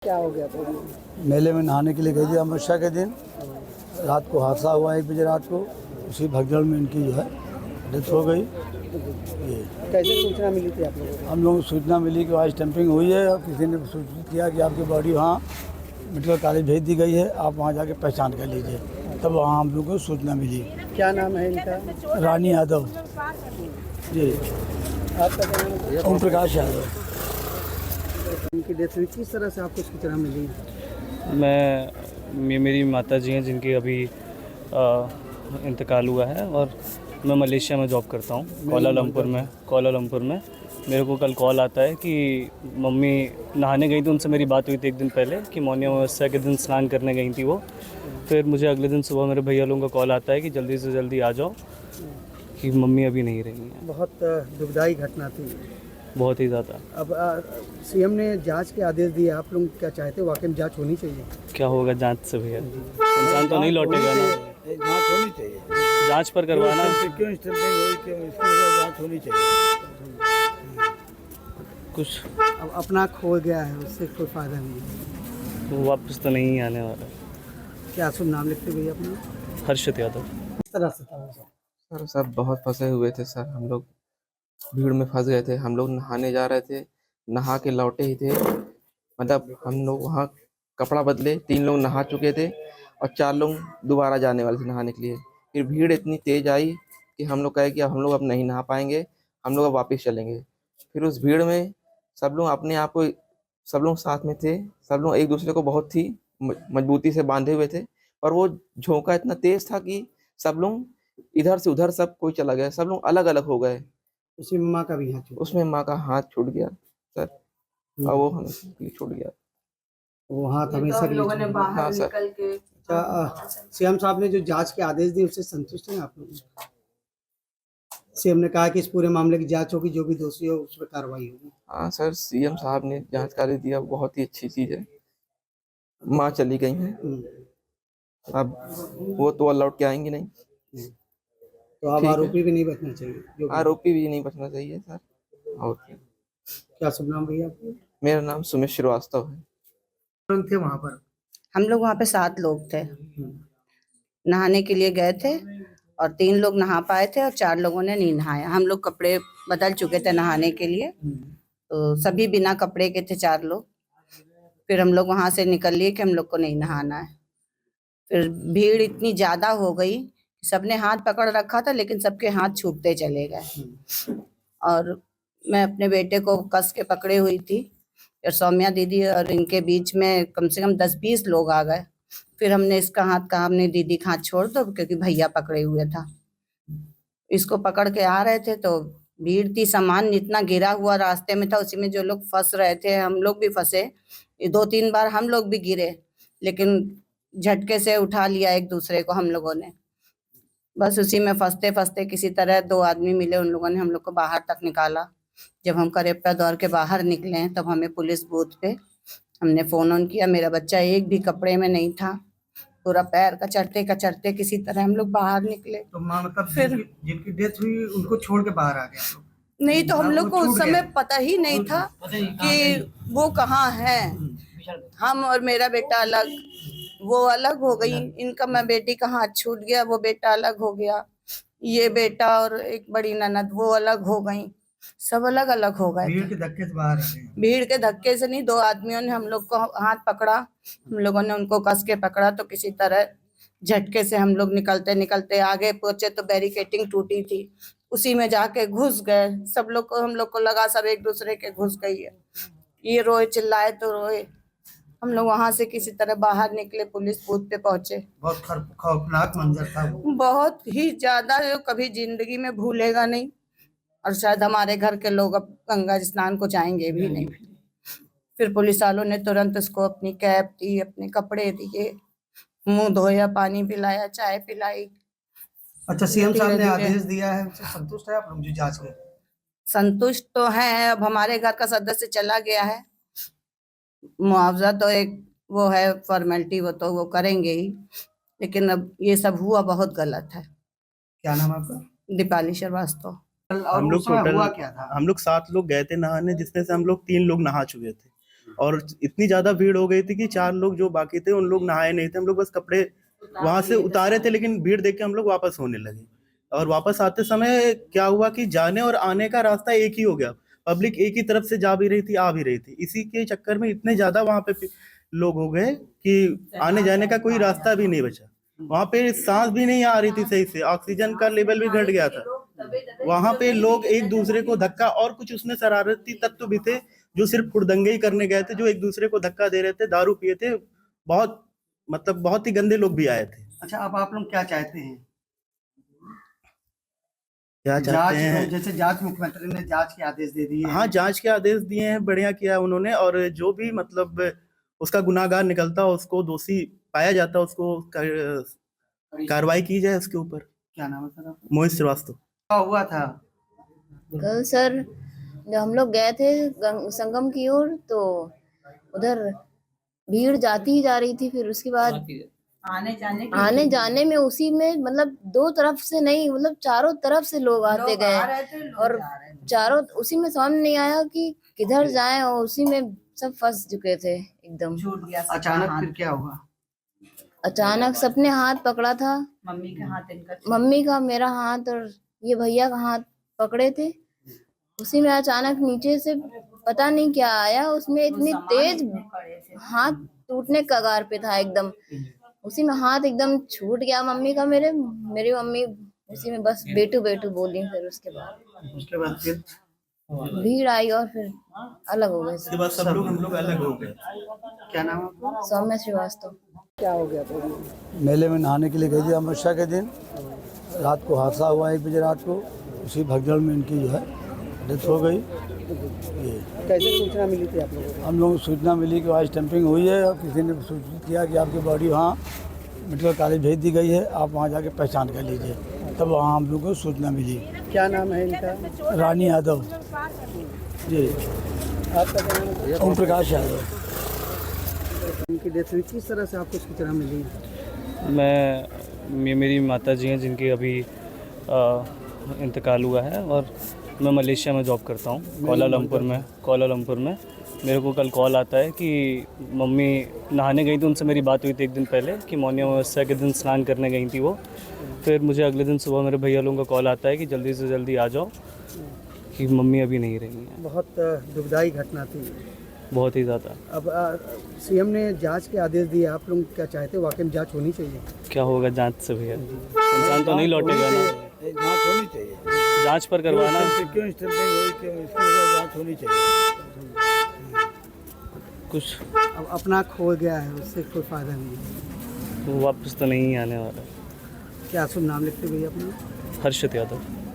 क्या हो गया था? मेले में नहाने के लिए गई थी अमावस्या के दिन। रात को हादसा हुआ 1 बजे रात को। उसी भगदड़ में इनकी जो है डेथ हो गई। ये कैसे सूचना मिली थी आप लोगों को? हम लोगों को सूचना मिली कि वहाँ स्टैंपिंग हुई है और किसी ने सूचित किया कि आपकी बॉडी वहाँ मेडिकल कॉलेज भेज दी गई है, आप वहाँ जाके पहचान कर लीजिए। तब वहाँ हम लोग को सूचना मिली। क्या नाम है इनका? रानी यादव जी, आपका क्या नाम है? ओम प्रकाश यादव। इनकी डेथ हुई, किस तरह से आपको सूचना मिली? मेरी माता जी हैं जिनकी अभी इंतकाल हुआ है, और मैं मलेशिया में जॉब करता हूँ, कोलालमपुर में। मेरे को कल कॉल आता है कि मम्मी नहाने गई थी, उनसे मेरी बात हुई थी एक दिन पहले कि मौनी अमावस्या के दिन स्नान करने गई थी वो। फिर मुझे अगले दिन सुबह मेरे भैया लोगों का कॉल आता है कि जल्दी से जल्दी आ जाओ कि मम्मी अभी नहीं रही हैं। बहुत दुखदाई घटना थी। बहुत ही ज़्यादा। अब सीएम ने जांच के आदेश दिए, आप लोग क्या चाहते हैं? वाकई में जांच होनी चाहिए। क्या होगा जांच से भैया? इंसान तो नहीं लौटेगा ना। जाँच होनी चाहिए। जांच पर करवाना। क्यों स्टैंपिंग हुई, क्यों इसकी जाँच होनी चाहिए। कुछ अब अपना खो गया है, उससे कोई फायदा नहीं है। वो वापस तो नहीं आने वाला। क्या शुभ नाम लिखते भैया अपना? हर्षित यादव। किस तरह से था वो सब? सर सब बहुत फंसे हुए थे सर। हम लोग भीड़ में फंस गए थे। हम लोग नहाने जा रहे थे, नहा के लौटे ही थे। मतलब हम लोग वहाँ कपड़ा बदले, 3 लोग नहा चुके थे और 4 लोग दोबारा जाने वाले थे नहाने के लिए। फिर भीड़ इतनी तेज आई कि हम लोग कहे कि अब हम लोग अब नहीं नहा पाएंगे, हम लोग अब वापस चलेंगे। फिर उस भीड़ में सब लोग अपने आप को, सब लोग साथ में थे, सब लोग एक दूसरे को बहुत ही मजबूती से बांधे हुए थे। और वो झोंका इतना तेज था कि सब लोग इधर से उधर सब कोई चला गया, सब लोग अलग अलग हो गए। उसी में माँ का भी हाथ छूटा। उसमें माँ का हाथ छूट गया सर, और वो हमें छूट गया। वो हाथ हमेशा के लिए लोगों ने छूटा। बाहर हाँ, सर। निकल के सीएम साहब ने जो जांच के आदेश दिए उससे संतुष्ट हैं आप लोग? सीएम ने कहा कि इस पूरे मामले की जांच होगी, जो भी दोषी हो उस पर कार्रवाई होगी। हाँ सर, सीएम साहब ने जांच कार्य दिया, बहुत ही अच्छी चीज है। माँ चली गई हैं, अब वो तो लौट के आएंगी नहीं। तो अब ठीक है। आरोपी भी नहीं बचना चाहिए जो भी। आरोपी भी नहीं बचना चाहिए सर। और क्या। क्या शुभ नाम भैया आपका? मेरा नाम सुमित श्रीवास्तव है। कौन थे वहाँ पर? हम लोग वहाँ पे 7 लोग थे, नहाने के लिए गए थे और 3 लोग नहा पाए थे और 4 लोगों ने नहीं नहाया। हम लोग कपड़े बदल चुके थे नहाने के लिए, तो सभी बिना कपड़े के थे 4 लोग। फिर हम लोग वहाँ से निकल लिए कि हम लोग को नहीं नहाना है। फिर भीड़ इतनी ज्यादा हो गई, सबने हाथ पकड़ रखा था लेकिन सबके हाथ छूटते चले गए। और मैं अपने बेटे को कस के पकड़े हुई थी और सौम्या दीदी और इनके बीच में कम से कम 10-20 लोग आ गए। फिर हमने इसका हाथ कहा, हमने दीदी का हाथ छोड़ दो, क्योंकि भैया पकड़े हुए था। इसको पकड़ के आ रहे थे तो भीड़ थी, सामान इतना गिरा हुआ रास्ते में था, उसी में जो लोग फंस रहे थे, हम लोग भी फंसे। 2-3 बार हम लोग भी गिरे, लेकिन झटके से उठा लिया एक दूसरे को हम लोगों ने। बस उसी में फंसते फंसते किसी तरह 2 आदमी मिले, उन लोगों ने हम लोग को बाहर तक निकाला। जब हम करेप्टा दौड़ के बाहर निकले तब हमें पुलिस बूथ पे हमने फोन ऑन किया। मेरा बच्चा एक भी कपड़े में नहीं था, पूरा पैर कचरते किसी तरह हम लोग बाहर निकले। तो माँ मतलब फिर जिनकी डेथ हुई उनको छोड़ के बाहर आ गए आप लोग? नहीं, तो हम लोग को वो उस छूट समय गए। पता ही नहीं था कि वो कहाँ है। हम और मेरा बेटा अलग, वो अलग हो गई। इनका, मैं बेटी का हाथ छूट गया, वो बेटा अलग हो गया। ये बेटा और एक बड़ी ननद वो अलग हो गई, सब अलग अलग हो गए भीड़ थे। के धक्के से बाहर आ गए। भीड़ के धक्के से नहीं, 2 आदमियों ने हम लोग को हाथ पकड़ा, हम लोगों ने उनको कस के पकड़ा, तो किसी तरह झटके से हम लोग निकलते निकलते आगे पहुंचे तो बैरिकेटिंग टूटी थी, उसी में जाके घुस गए। सब लोग को, हम लोग को लगा सब एक दूसरे के घुस गई है। ये रोए, चिल्लाए तो रोए। हम लोग वहां से किसी तरह बाहर निकले, पुलिस बूथ पे पहुंचे। बहुत खौफनाक मंजर था वो। बहुत ही ज्यादा, जो कभी जिंदगी में भूलेगा नहीं, और शायद हमारे घर के लोग अब गंगा स्नान को जाएंगे भी नहीं। फिर पुलिस वालों ने तुरंत उसको अपनी कैप दी, अपने कपड़े दिए, मुंह धोया, पानी पिलाया, चाय पिलाई। अच्छा, सीएम साहब ने धीरे-धीरे आदेश दिया है, उससे संतुष्ट है आप लोग जो जांच के? संतुष्ट तो हैं। अब हमारे घर का सदस्य चला गया है, मुआवजा तो एक वो है फॉर्मेलिटी, वो तो वो करेंगे ही, लेकिन अब ये सब हुआ बहुत गलत है। क्या नाम है आपका? दीपाली श्रीवास्तव। और उस समय हुआ क्या था? हम लोग 7 लोग गए थे नहाने, जिसमें से हम लोग 3 लोग नहा चुके थे। और इतनी ज़्यादा भीड़ हो गई थी कि 4 लोग जो बाकी थे उन लोग नहाए नहीं थे। हम लोग बस कपड़े वहां से उतारे थे, लेकिन भीड़ देख के हम लोग वापस होने लगे। और वापस आते समय क्या हुआ कि जाने और आने का रास्ता एक ही हो गया। पब्लिक एक ही तरफ से जा भी रही थी, आ भी रही थी। इसी के चक्कर में इतने ज्यादा वहां पे लोग हो गए कि आने जाने का कोई रास्ता भी नहीं बचा। वहां पे सांस भी नहीं आ रही थी सही से, ऑक्सीजन का लेवल भी घट गया था। वहां पे लोग एक दूसरे को धक्का, और कुछ उसमें शरारती तत्व भी थे जो सिर्फ हुड़दंगे ही करने गए थे, जो एक दूसरे को धक्का दे रहे थे, दारू पिए थे। बहुत मतलब बहुत ही गंदे लोग भी आए थे। अच्छा, अब आप लोग क्या चाहते हैं? क्या जांच, चाहते हैं? जैसे जांच, मुख्यमंत्री ने जांच के आदेश दे दिए हैं। हाँ, जांच के आदेश दिए हैं, बढ़िया किया है उन्होंने। और जो भी मतलब उसका गुनाहगार निकलता हो, उसको दोषी पाया जाता है, उसको कार्रवाई की जाए उसके ऊपर। क्या नाम है सर आपका? मोहित श्रीवास्तव। क्या हुआ था? कल सर जब हम लोग गए थे संगम की ओर, तो उधर भीड़ जाती ही जा रही थी। फिर उसके बाद आने जाने में उसी में मतलब दो तरफ से नहीं, मतलब चारों तरफ से लोग आते गए, और चारों उसी में समझ नहीं आया कि किधर जाएं, और उसी में सब फंस चुके थे एकदम। अचानक फिर क्या हुआ? अचानक सबने हाथ पकड़ा था, मम्मी का, मेरा हाथ, और ये भैया का हाथ पकड़े थे। उसी में अचानक नीचे से पता नहीं क्या आया, उसमें इतनी तेज हाथ टूटने कगार पे था एकदम। उसी में हाथ एकदम छूट गया मम्मी का। मेरी मम्मी उसी में बस बेटू बेटू बोली। फिर उसके बाद फिर भीड़ आई और फिर अलग हो गए उसके बाद सब लोग हम लोग अलग हो गए। क्या नाम है आपका? सौम्या श्रीवास्तव। क्या हो गया था? मेले में नहाने के लिए गई थी अमावस्या के दिन। रात को हादसा हुआ 1 बजे रात को। उसी भगदड़ में इनकी जो है डेथ हो गई। ये कैसे सूचना मिली थी आप लोगों को? हम लोगों को सूचना मिली कि आज स्टैंपिंग हुई है, और किसी ने सूचित किया कि आपकी बॉडी वहाँ मेडिकल कॉलेज भेज दी गई है, आप वहाँ जाके पहचान कर लीजिए। तब वहाँ हम लोगों को सूचना मिली। क्या नाम है इनका? रानी यादव जी। आपका क्या नाम है? ओम प्रकाश यादव। इनकी डेथ हुई, किस तरह से आपको सूचना मिली? मेरी माता जी हैं जिनकी अभी इंतकाल हुआ है, और मैं मलेशिया में जॉब करता हूँ, कोलालमपुर में। मेरे को कल कॉल आता है कि मम्मी नहाने गई थी, उनसे मेरी बात हुई थी एक दिन पहले कि मौनी अमावस्या के दिन स्नान करने गई थी वो। फिर मुझे अगले दिन सुबह मेरे भैया लोगों का कॉल आता है कि जल्दी से जल्दी आ जाओ कि मम्मी अभी नहीं रही हैं। बहुत दुखदाई घटना थी। बहुत ही ज़्यादा। अब सीएम ने जांच के आदेश दिए, आप लोग क्या चाहते हैं? वाकई में जांच होनी चाहिए। क्या होगा जांच से भैया? इंसान तो नहीं लौटेगा ना। जाँच होनी चाहिए। जांच पर करवाना। क्यों स्टैंपिंग हुई, क्यों इसकी जाँच होनी चाहिए। कुछ अब अपना खो गया है, उससे कोई फायदा नहीं है। वापस तो नहीं आने वाला। क्या शुभ नाम लिखते भैया अपना? हर्षित यादव।